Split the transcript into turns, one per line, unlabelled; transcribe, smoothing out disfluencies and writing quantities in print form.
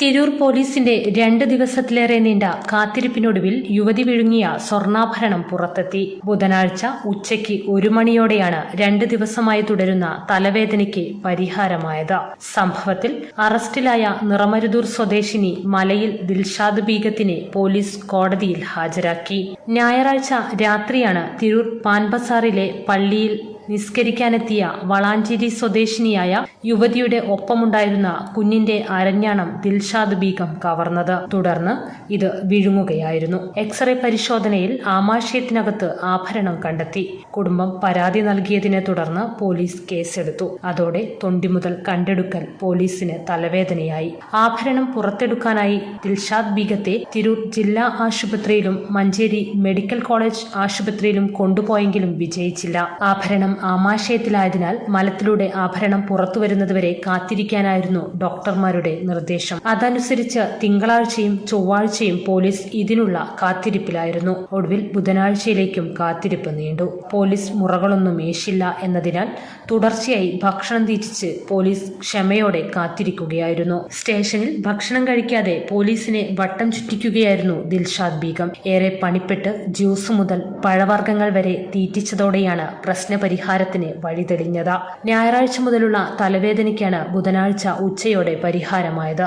തിരൂർ പോലീസിന്റെ 2 ദിവസത്തിലേറെ നീണ്ട കാത്തിരിപ്പിനൊടുവിൽ യുവതി വിഴുങ്ങിയ സ്വർണ്ണാഭരണം പുറത്തെത്തി. ബുധനാഴ്ച ഉച്ചയ്ക്ക് 1 മണിയോടെയാണ് 2 ദിവസമായി തുടരുന്ന തലവേദനയ്ക്ക് പരിഹാരമായത്. സംഭവത്തിൽ അറസ്റ്റിലായ നിറമരുതൂർ സ്വദേശിനി മലയിൽ ദിൽഷാദ് ബീഗത്തിനെ പോലീസ് കോടതിയിൽ ഹാജരാക്കി. ഞായറാഴ്ച രാത്രിയാണ് തിരൂർ പാൻബസാറിലെ പള്ളിയിൽ നിസ്കരിക്കാനെത്തിയ വളാഞ്ചേരി സ്വദേശിനിയായ യുവതിയുടെ ഒപ്പമുണ്ടായിരുന്ന കുഞ്ഞിന്റെ അരഞ്ഞാണം ദിൽഷാദ് ബീഗം കവർന്നത്. തുടർന്ന് ഇത് വിഴുങ്ങുകയായിരുന്നു. എക്സ്റേ പരിശോധനയിൽ ആമാശയത്തിനകത്ത് ആഭരണം കണ്ടെത്തി. കുടുംബം പരാതി നൽകിയതിനെ തുടർന്ന് പോലീസ് കേസെടുത്തു. അതോടെ തൊണ്ടി മുതൽ കണ്ടെടുക്കൽ പോലീസിന് തലവേദനയായി. ആഭരണം പുറത്തെടുക്കാനായി ദിൽഷാദ് ബീഗത്തെ തിരൂർ ജില്ലാ ആശുപത്രിയിലും മഞ്ചേരി മെഡിക്കൽ കോളേജ് ആശുപത്രിയിലും കൊണ്ടുപോയെങ്കിലും വിജയിച്ചില്ല. ആഭരണം ആമാശയത്തിലായതിനാൽ മലത്തിലൂടെ ആഭരണം പുറത്തുവരുന്നതുവരെ കാത്തിരിക്കാനായിരുന്നു ഡോക്ടർമാരുടെ നിർദ്ദേശം. അതനുസരിച്ച് തിങ്കളാഴ്ചയും ചൊവ്വാഴ്ചയും പോലീസ് ഇതിനുള്ള കാത്തിരിപ്പിലായിരുന്നു. ഒടുവിൽ ബുധനാഴ്ചയിലേക്കും കാത്തിരിപ്പ് നീണ്ടു. പോലീസ് മുറകളൊന്നും ഏശില്ല എന്നതിനാൽ തുടർച്ചയായി ഭക്ഷണം തീറ്റിച്ച് പോലീസ് ക്ഷമയോടെ കാത്തിരിക്കുകയായിരുന്നു. സ്റ്റേഷനിൽ ഭക്ഷണം കഴിക്കാതെ പോലീസിനെ വട്ടം ചുറ്റിക്കുകയായിരുന്നു ദിൽഷാദ് ബീഗം. ഏറെ പണിപ്പെട്ട് ജ്യൂസ് മുതൽ പഴവർഗ്ഗങ്ങൾ വരെ തീറ്റിച്ചതോടെയാണ് പ്രശ്നപരിഹാരത്തിന് വഴിതെളിഞ്ഞത്. ഞായറാഴ്ച മുതലുള്ള തലവേദനയ്ക്കാണ് ബുധനാഴ്ച ഉച്ചയോടെ പരിഹാരമായത്.